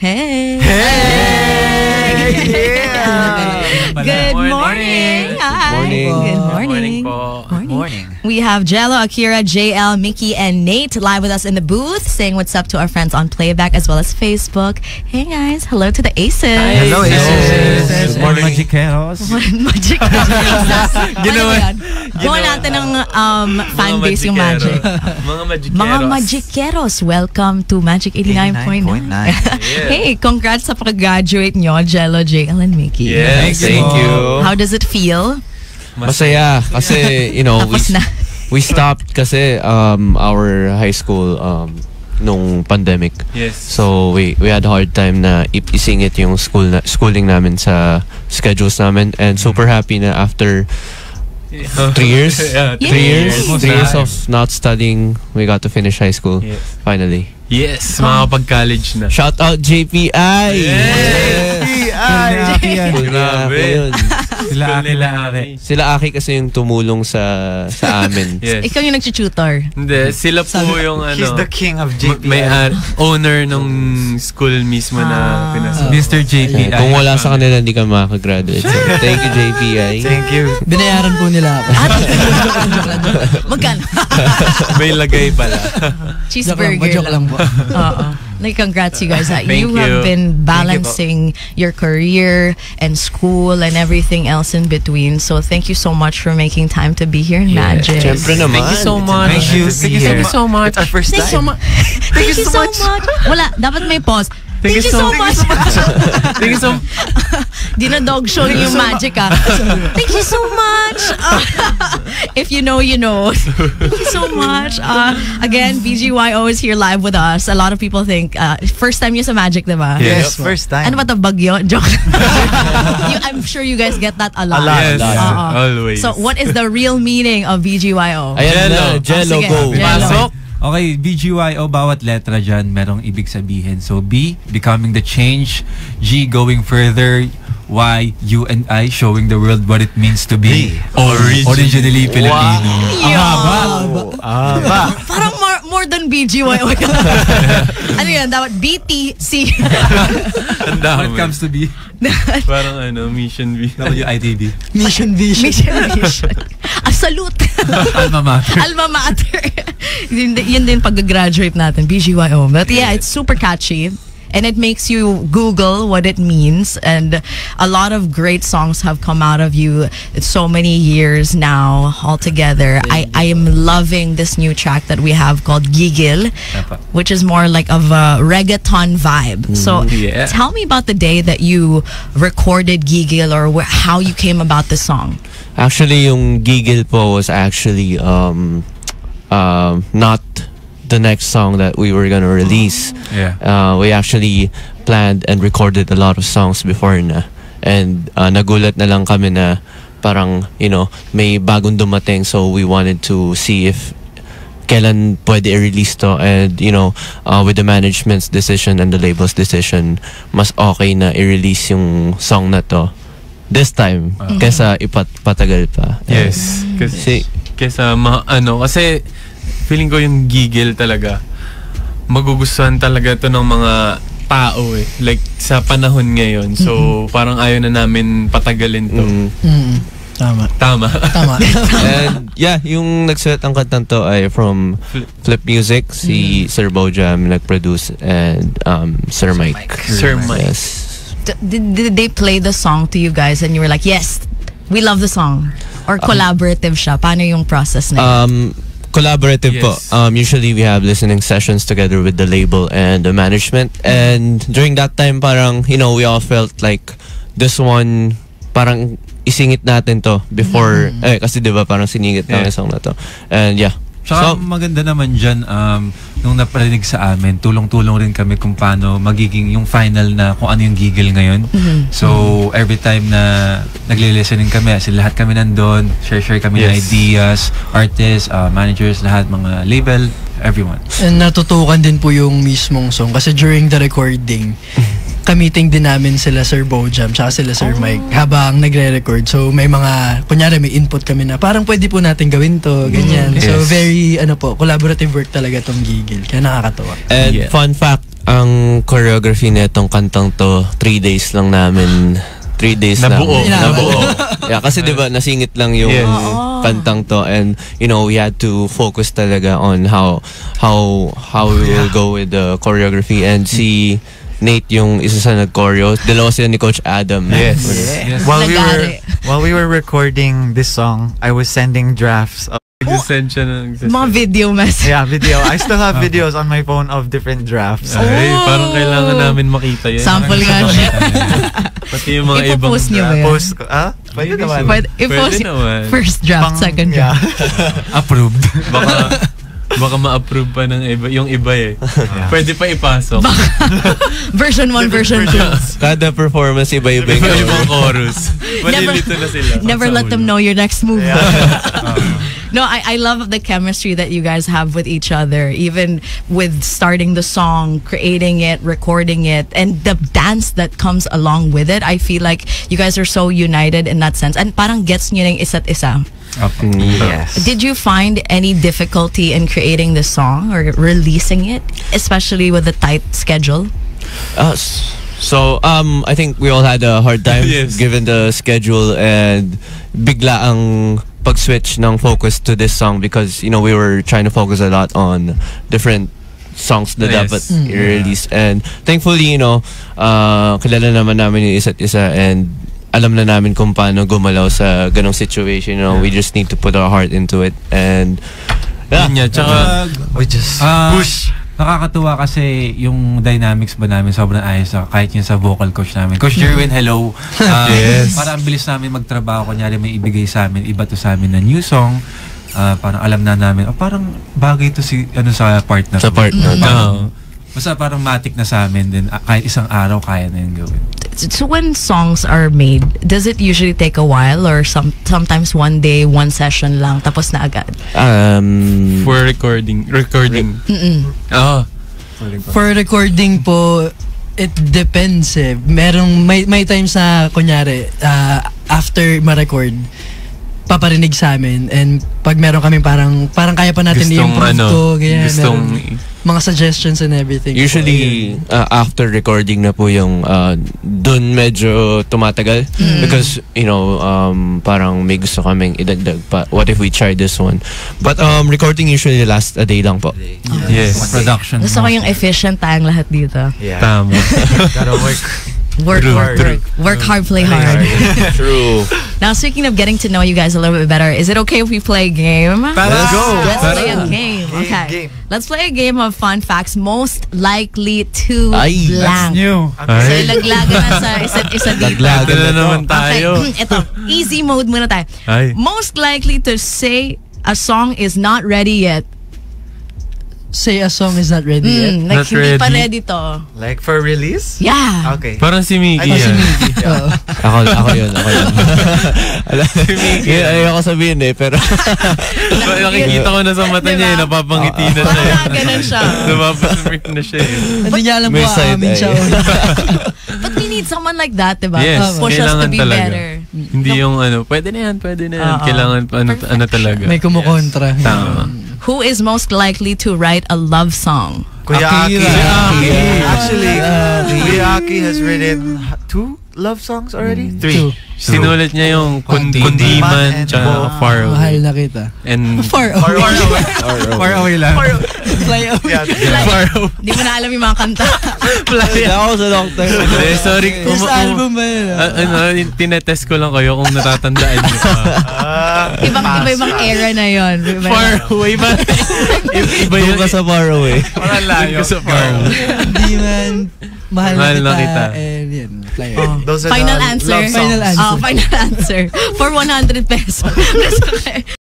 Hey! Good morning! Hi! Good morning! Good morning. We have Jello, Akira, JL, Mickey, and Nate live with us in the booth, saying what's up to our friends on Playback as well as Facebook. Hey guys, hello to the Aces. Hi. Hello, Aces. Good morning, Magiceros. Gawa natin ng fan base yung Magic. Mga Magiceros, welcome to Magic 89.9. Hey, congrats sa pag-graduate nyo, Jello, JL, and Mickey. Yes, thank you. How does it feel? Masaya kasi, you know, we stopped kasi our high school nung pandemic. Yes. So we had a hard time na isingit yung schooling namin sa schedules namin, and super happy na after 3 years. Yeah, 3 years. 3 years of not studying, we got to finish high school finally. Yes, makakapag-college na. Shout out JPI! Yes! Grabe. Sila Aki kasi yung tumulong sa amin. Yes. Ikaw yung nag-tutor. Hindi, sila po yung He's the king of JPI. may owner nung school mismo na pinasok. Mr. JPI. Kung wala sa kanila, hindi ka makakagraduate. So, thank you, JPI. Thank you. Binayaran po nila ako. Magkano? May lagay pala. Cheeseburger. Joke lang po. Like, congrats you guys. Thank You have you. been balancing your career and school and everything else in between. So thank you so much for making time to be here in Magic. Siyempre naman. Thank you so much. Thank you. Thank you so much. It's our first Thank you so time. much. Thank you so much. Wala, dapat may pause. Thank you so much. Thank you so much. Dinadog show yung Magic Thank you so much. If you know, you know. Thank you so much. Again, BGYO is here live with us. A lot of people think, first time you sa Magic, diba? Yes, first time. Ano ba ito, bagyo? Joke. I'm sure you guys get that a lot. Yes, always. So what is the real meaning of BGYO? Ayan na, Jello, Sige, go. Jello. Pasok. Okay, BGYO, bawat letra dyan merong ibig sabihin. So B, becoming the change. G, going further. Y, you and I, showing the world what it means to be originally Filipino. Parang more than BGYO. Ano yan? Dapat BTC. Ang dami. When it comes to B, Parang mission B. WITB. Mission Vision. Salute. Alma Mater. Alma Mater. Yun din pag-graduate natin, BGYO. But yeah, it's super catchy. And it makes you Google what it means. And a lot of great songs have come out of you. It's so many years now altogether. I am loving this new track that we have called Gigil, which is more like of a reggaeton vibe. So tell me about the day that you recorded Gigil, or how you came about the song. Actually, yung Gigil po was actually not the next song that we were gonna release. We actually planned and recorded a lot of songs before na, and nagulat na lang kami na parang, you know, may bagong dumating, so we wanted to see if kailan pwede i-release to, and you know, with the management's decision and the label's decision, mas okay na i-release yung song na to this time kesa patagal pa. Yes. Kasi kasi feeling ko yung Gigil talaga magugustuhan talaga to ng mga tao like sa panahon ngayon. So parang ayaw na namin patagalin to. Tama. And yeah, yung nagsulat ang kantang to ay from Flip Music, si Sir Bojam nag-produce, and Sir Mike. Yes. Did they play the song to you guys and you were like, yes, we love the song? Or collaborative siya? Paano yung process na yun? Collaborative po. Usually we have listening sessions together with the label and the management, and during that time parang, you know, we all felt like this one parang isingit natin to before kasi diba parang siningit na yung song na to, and yeah. Saka maganda naman dyan, nung naparinig sa amin, tulong-tulong rin kami kung paano magiging yung final na kung ano yung Gigil ngayon. So, every time na nagle-listening kami, kasi lahat kami nandun, share kami ng ideas, artists, managers, lahat, mga label, everyone. And natutukan din po yung mismong song kasi during the recording, kamiting din namin sila Sir Bojam tsaka sila Sir Mike habang nagre-record. So may mga, kunyari may input kami na parang pwede po natin gawin to, ganyan. So very, collaborative work talaga tong Gigil. Kaya nakakatawa. And fun fact, ang choreography nitong kantang to, 3 days lang namin. 3 days Nabuo. lang. Nabuo. Yeah, kasi diba, nasingit lang yung Yes. kantang to, and you know, we had to focus talaga on how we will go with the choreography, and si Nate yung isa sa nag-choreo. Dalawa sila ni Coach Adam. Yes. While we were recording this song, I was sending drafts of Nag-send siya ng... Mga video message. video. I still have videos on my phone of different drafts. Ay, parang kailangan namin makita yan. Sample nga siya. Pati yung mga ibang... Ipopost niyo ba yan? Post ko. Pwede naman. I-post Pwede naman. first draft, second Yeah. draft. Approved. Baka ma-approve pa ng iba, yung iba eh. Pwede pa ipasok. Version 1, version 2. Kada performance, iba-iba yung Ibang chorus. Malilito na sila. Never Sa let them ulo. know your next move. No, I love the chemistry that you guys have with each other, even with starting the song, creating it, recording it, and the dance that comes along with it. I feel like you guys are so united in that sense. And parang gets nyo ng isa't isa. Yes. Did you find any difficulty in creating the song or releasing it, especially with the tight schedule? So, I think we all had a hard time Yes. given the schedule, and bigla ang pag-switch ng focus to this song, because, you know, we were trying to focus a lot on different songs na Yes. dapat i-release. And thankfully, you know, kilala naman namin yung isa't isa, and alam na namin kung paano gumalaw sa ganong situation. You know, we just need to put our heart into it. And Yun nga, tsaka... We just Push. Nakakatuwa kasi yung dynamics ba namin sobrang ayos kahit yung sa vocal coach namin. Coach Jerwin, hello. Yes. Para ang bilis namin magtrabaho. Kunyari may ibigay sa amin, iba to sa amin na new song. Parang alam na namin, parang bagay to sa part na to. sa part na Basta parang matik na sa amin din. Kahit isang araw kaya na yung gawin. So when songs are made, does it usually take a while, or sometimes one day, one session lang, tapos na agad? For recording. Oh. For recording po, it depends eh. May times na, kunyari, after ma-record, paparinig sa amin, and pag meron kami parang kaya pa natin i-improve to, ganyan, meron mga suggestions and everything. Usually, after recording na po yung dun medyo tumatagal, because, you know, parang may gusto kaming idagdag pa. What if we try this one? But recording usually lasts a day lang po. Yes. Production. Gusto ko yung efficient tayong lahat dito. Yeah. Tama. Gotta work. Work hard, play hard. True. Now, speaking of getting to know you guys a little bit better, is it okay if we play a game? Let's go. Let's play a game. Okay. Game. Let's play a game of fun facts most likely to Ay, blank. New. So, Ay. laglagan na sa isa't isa dito. Ito na naman tayo. Okay, ito. Easy mode muna tayo. Ay. Most likely to say a song is not ready yet. Say a song is not ready yet. Like, Not hindi pa ready? ready to. Like for release? Yeah. Okay. Parang si Mickey yan. Oo. Ako yun. Ayoko sabihin eh, pero Nakikita ko na sa mata niya, Diba? napapangiti na siya. Parang ganun siya. Napapasmik na siya. Hindi niya alam May kung side aamin siya. But we need someone like that, diba? Yes, Push us to kailangan be talaga. better. Hindi yung pwede na yan. Oo. Kailangan ano talaga. May kumukontra. Tama. Who is most likely to write a love song? Kuya Aki. Aki. Actually, Kuya Aki has written 2 love songs already? 3. Sinulat niya yung Kundiman and tsaka Far Mahal Away. na kita. And Far away. Far away lang. Fly away. Yeah. Far Away. Hindi mo na alam yung mga kanta. ako sa long time. Sorry. First album ba yun? Tinetest ko lang kayo kung natatandaan niyo pa. Iba-ibang era na yun. Far Away ba? Iba Doon yun. ka sa far away. Parang layo. Sa Far Away. Hindi man. Mahal na kita. kita. And yun. Fly away. Those are Final the answer. love songs. Final answer. Final answer. For 100 pesos.